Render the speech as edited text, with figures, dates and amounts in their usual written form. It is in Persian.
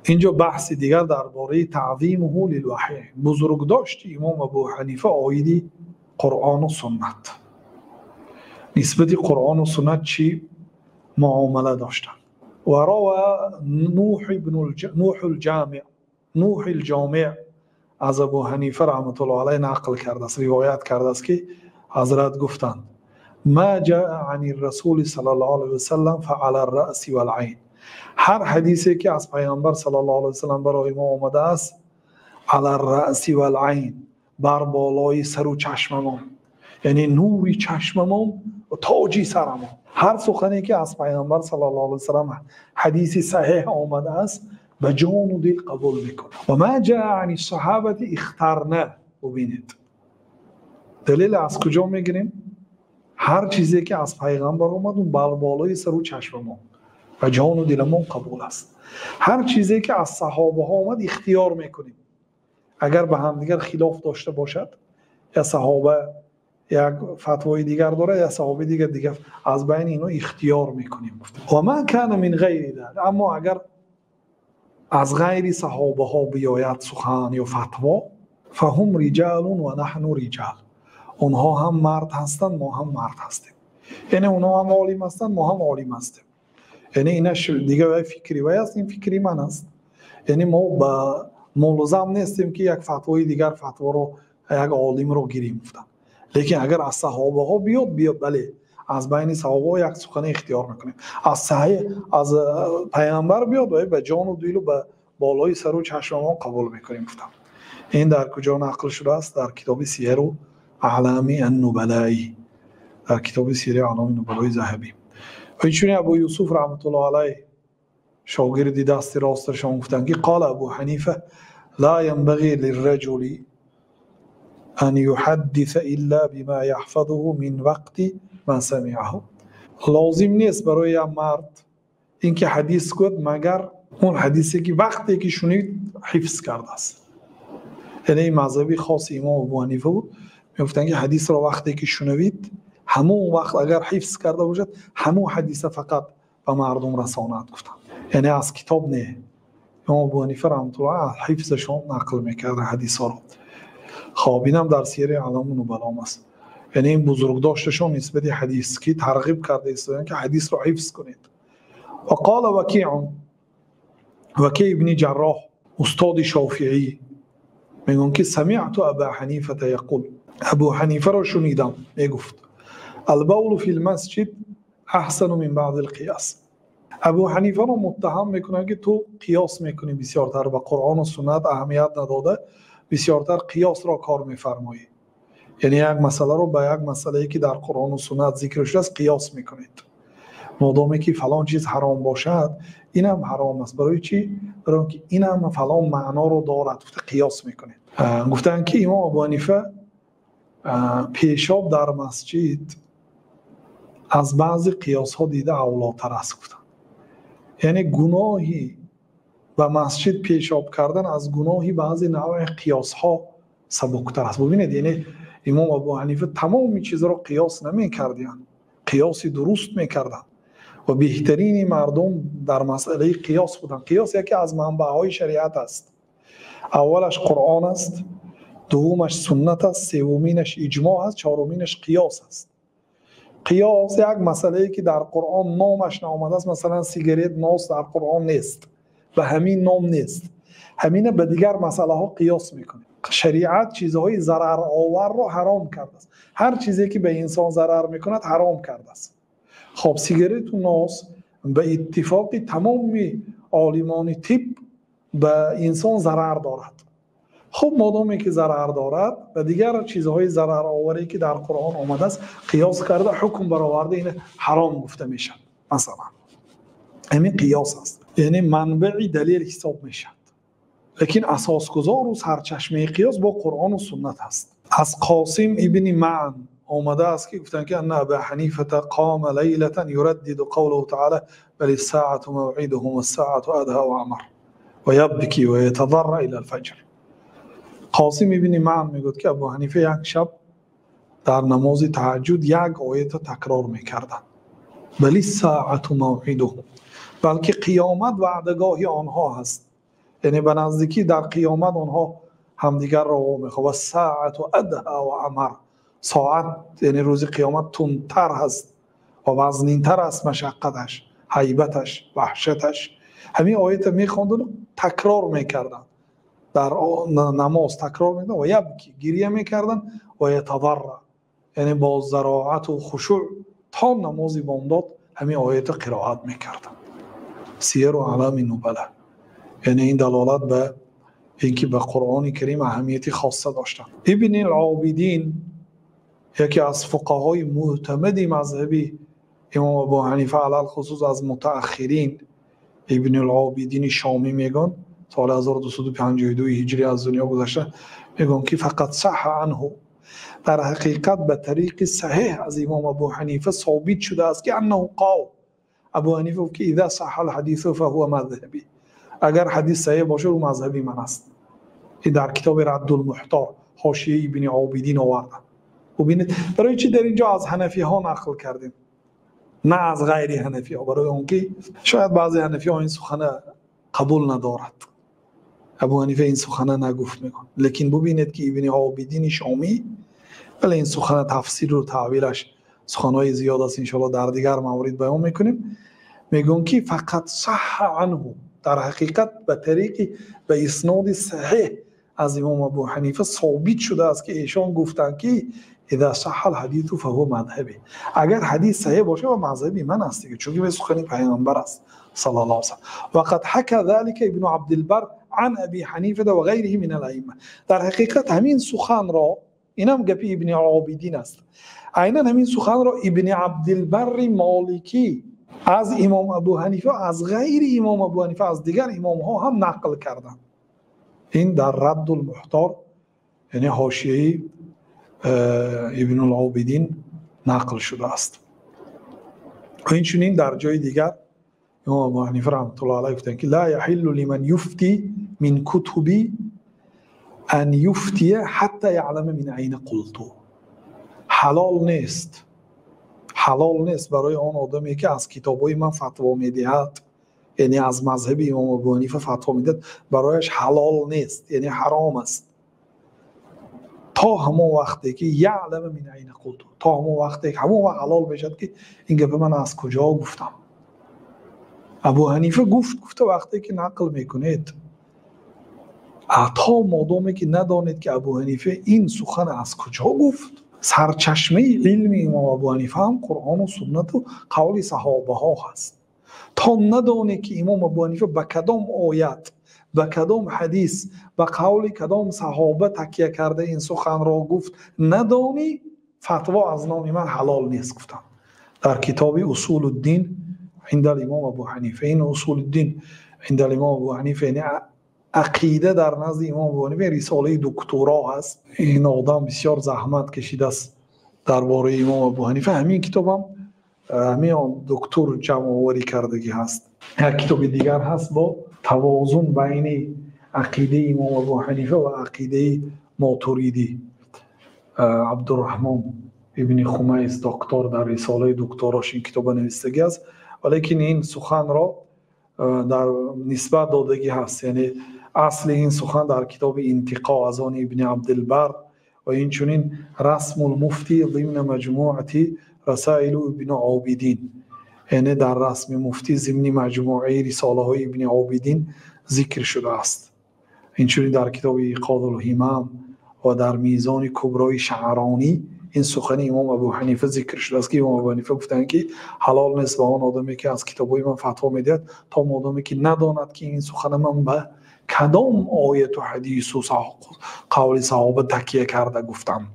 اینجا بحث دیگر درباره تعظیمه للوحی، بزرگ داشت امام ابو حنیفه آیدی قرآن و سنت، نسبت قرآن و سنت چی معامله داشتن. و روى نوح الجامع از ابو حنیفه رحمت الله علیه نقل کرده است، روایت کرده است که حضرت گفتند ما جاء عن الرسول صلی الله علیه وسلم فعلى الرأس والعین، هر حدیثی که از پیامبر صلی الله علیه وسلم برای ما آمده است علی الرأس والعین، بر بالای سر و چشممان، یعنی نوری چشممان و تاجی سرمان. هر سخنی که از پیامبر صلی الله علیه وسلم حدیثی صحیح آمده است به جان و دل قبول میکنه. و ما جاء عن الصحابه اخترنا، ببینید دلیل از کجا میگیریم؟ هر چیزی که از پیغمبر آمد اون بر بالای سر و چشممان و جان و دلمون قبول است. هر چیزی که از صحابه ها آمد اختیار میکنیم، اگر به هم دیگر خلاف داشته باشد، یا صحابه یک فتوای دیگر داره یا صحابه دیگر از بین اینو اختیار میکنیم. و ما کان من غیر ذلک، اما اگر از غیر صحابه ها بیاید سخن یا فتوا، فهم رجال و نحن رجال، اونها هم مرد هستند ما هم مرد هستیم، یعنی اونها هم عالم هستند ما هم عالم هستیم. یعنی اینش دیگه فکری وای است، این فکری من است. یعنی ما با ملزم نیستیم که یک فتوای دیگر فتوا رو یک عالم رو گیریم گفتم. لیکن اگر از صحابه ها بیاد بله، از بین صحابه یک سخن اختیار میکنیم. از صحیح از پیامبر بیاد و به جان و دل و به بالای سر و چشم ما قبول میکنیم گفتم. این در کجا نقل شده است؟ در کتاب سیر اعلام النبلاء، در کتاب سیر اعلام النبلاء ذهبی. و اینچنین ابو یوسف رحمت الله علیه شاگردی دست راستشان گفتن که قال ابو حنیفه لا ينبغي للرجل ان يحدث الا بما يحفظه من وقت ما سمعه، لازم نیست برای مرد اینکه حدیث گوید مگر اون حدیثی که وقتی که شنید حفظ کرده است. یعنی مذهبی خاص امام ابو حنیفه بود، میگفتن که حدیث را وقتی که شنوید همون وقت اگر حفظ کرده باشد همون حدیث فقط به مردم رساند گفتن، یعنی از کتاب نه. امام ابو حنیفه رحمت الله علیه حفظشون نقل میکرد حدیث ها رو. خب اینم در سیر اعلام النبلاء است. یعنی این بزرگداشتشون نسبت حدیث کی ترغیب کرده است که حدیث رو حفظ کنید. و قال وکیع ابن جراح استاد شافعی میگن که سمعت ابا حنیفه یقول، ابو حنیفه رو شنیدم میگفت البول فی المسجد احسن من بعض القیاس. ابو حنیفه رو متهم میکنه که تو قیاس میکنی بسیارتر، به قرآن و سنت اهمیت نداده بسیارتر قیاس را کار میفرمایی. یعنی یک مسئله رو به یک مسئله که در قرآن و سنت ذکر شده است قیاس میکنید. مادامی که فلان چیز حرام باشد اینم حرام است. برای چی؟ برای اینکه اینم فلان معنا رو دارد، قیاس میکنید. گفتن که امام ابو حنیفه پیشاب در مسجد از بعضی قیاس ها دیده اولاتر است گفتن. یعنی گناهی و مسجد پیشاب کردن از گناهی بعضی نوع قیاس ها سبکتر است. ببینید یعنی امام ابو حنیفه تمام چیز را قیاس نمی کردن، قیاسی درست می کردن و بهترین مردم در مسئله قیاس بودن. قیاس یکی از منبع های شریعت است. اولش قرآن است، دومش سنت است، سومینش اجماع است، چهارمینش قیاس است. قیاس یک مسئله که در قرآن نامش نآمده است، مثلا سیگارت نوش در قرآن نیست و همین نام نیست، همین به دیگر مسئله ها قیاس میکنه. شریعت چیزهای ضرر آور را حرام کرده است. هر چیزی که به انسان ضرر میکند حرام کرده است. خب سیگارت و نوش به اتفاق تمام عالمان طب به انسان ضرر دارد. خب مادامی که ضرر دارد و دیگر چیزهای ضرر آوری که در قرآن آمده است قیاس کرده حکم برآورده این حرام گفته میشد. مثلا همین قیاس است، یعنی منبع دلیل حساب میشد. لیکن اساسگذار و سرچشمه قیاس با قرآن و سنت است. از قاسم ابن معن آمده است که گفتن که ان ابا حنیفه قام لیلة یردد قوله تعالی بل الساعة موعدهم والساعة ادهى وامر ويبكي ويتضرع الى الفجر. قاسم ابن معن میگوید که ابو حنیفه یک شب در نماز تهجد یک آیت تکرار میکردند، بل الساعة موعدهم، بلکه قیامت وعدگاه آنها هست یعنی به نزدیکی در قیامت آنها همدیگر را میخواد. و ساعت و ادها و امر، ساعت یعنی روز قیامت تندتر هست و وزنینتر است، مشقتش، هیبتش، وحشتش. همین آیت میخوندن، تکرار میکردن در نماز، تکرار میکردن و یبکی، گریه میکردن و یتضرع، یعنی با ضراعت و خشوع تا نمازی بامداد همین آیت قرائت میکردن. سیر و علم نبله، یعنی این دلالت به اینکه به قرآن کریم اهمیتی خاصه داشتن. ابن العابدین یکی از فقهای معتمد مذهبی امام ابو حنیفه علی خصوص از متأخرین، ابن العابدین شامی میگن سال 1252 هجری از دنیا گذشته، میگن که فقط صح عنه، در حقیقت به طریق صحیح از امام ابو حنیفه ثابت شده است که انه قال، ابو حنیفه گفت که اذا صح الحدیث فهو مذهبی، اگر حدیث صحیح باشه رو مذهبی من است. این در کتاب رد المحتار حاشیه ابن عابدین آورده. ببینید برای چی در اینجا از حنفی ها نقل کردیم نه از غیر حنفی ها؟ برای اونکه شاید بعضی حنفی ها این سخنه قبول ندارد، ابو حنیفه این سخنه نگفت میگن. لیکن ببینید که ابن عابدین شامی، ولی این سخنه تفسیر و تعویلش سخنهای زیاد است، انشاءالله در دیگر مورد بیان میکنیم. میگن که فقط صح عنه، در حقیقت به طریق به اسناد صحیح از امام ابو حنیفه ثابت شده است که ایشان گفتند که اذا صح الحدیث فهو مذهبی، اگر حدیث صحیح باشه و مذهبی من است دیگه، چون به سخن پیامبر است صلی الله علیه و سلم. وقد حكى ذلك ابن عبد البر عن ابي حنیفه و غیره من الائمه، در حقیقت همین سخن را، اینم گپی ابن عابدین است، عیناً همین سخن را ابن عبد البر مالکی از امام ابو حنیفه، از غیر امام ابو حنیفه، از دیگر امام ها هم نقل کردن. این در رد المحتار یعنی حاشیه ابن العابدین نقل شده است. و این چنین در جای دیگر امام ابو حنیفه رحمت الله علیه گفتند که لا یحل لمن یفتی من کتبی ان یفتی حتی یعلم من عین قلت، حلال نیست برای آن آدمی که از کتابای من فتوا میدهد، یعنی از مذهب امام ابو حنیفه فتوا میدهد، برایش حلال نیست، یعنی حرام است، تا همون وقتی که یعلم من عین قلت، تا همون وقتی که همون وقت حلال بشد که این گپ من از کجا گفتم. ابو حنیفه گفته وقتی که نقل میکنید، تا مادامی که ندانید که ابو حنیفه این سخن از کجا گفت. سرچشمه علم امام ابو حنیفه هم قرآن و سنت و قول صحابه ها هست. تا ندانید که امام ابو حنیفه به کدام آیت، به کدام حدیث، به قول کدام صحابه تکیه کرده این سخن را گفت، ندانی، فتوا از نام من حلال نیست گفتم. در کتاب اصول الدین عند الامام ابو حنیفه، این اصول الدین عند الامام ابو حنیفه یعنی عقیده در نزد امام ابو حنیفه رساله دکترا هست. این آدم بسیار زحمت کشیده است درباره امام ابو حنیفه. همین کتابم همین دکتر جمع آوری کردگی هست. یک کتاب دیگر هست با توازن بین عقیده امام ابو حنیفه و عقیده ماتوریدی، عبدالرحمن ابن خمیس دکتر در رساله دکتراش این کتاب نوشتگی است. ولیکن این سخن را در نسبت دادگی هست، یعنی اصل این سخن در کتاب انتقا از آن ابن عبدالبر و این چنین رسم المفتی ضمن مجموعه رسائل ابن عابدین، یعنی در رسم مفتی ضمن مجموعه رساله های ابن عابدین ذکر شده است. این چنین در کتاب ایقاظ الهمم و در میزان کبرای شعرانی این سخن امام ابو حنیفه ذکر شده است که امام ابو حنیفه گفتند که حلال نیست به آن آدمی که از کتابای من فتوا میدهد تا آدمی که نداند که این سخن من به کدام آیت و حدیث و قول صحابه تکیه کرده گفتم.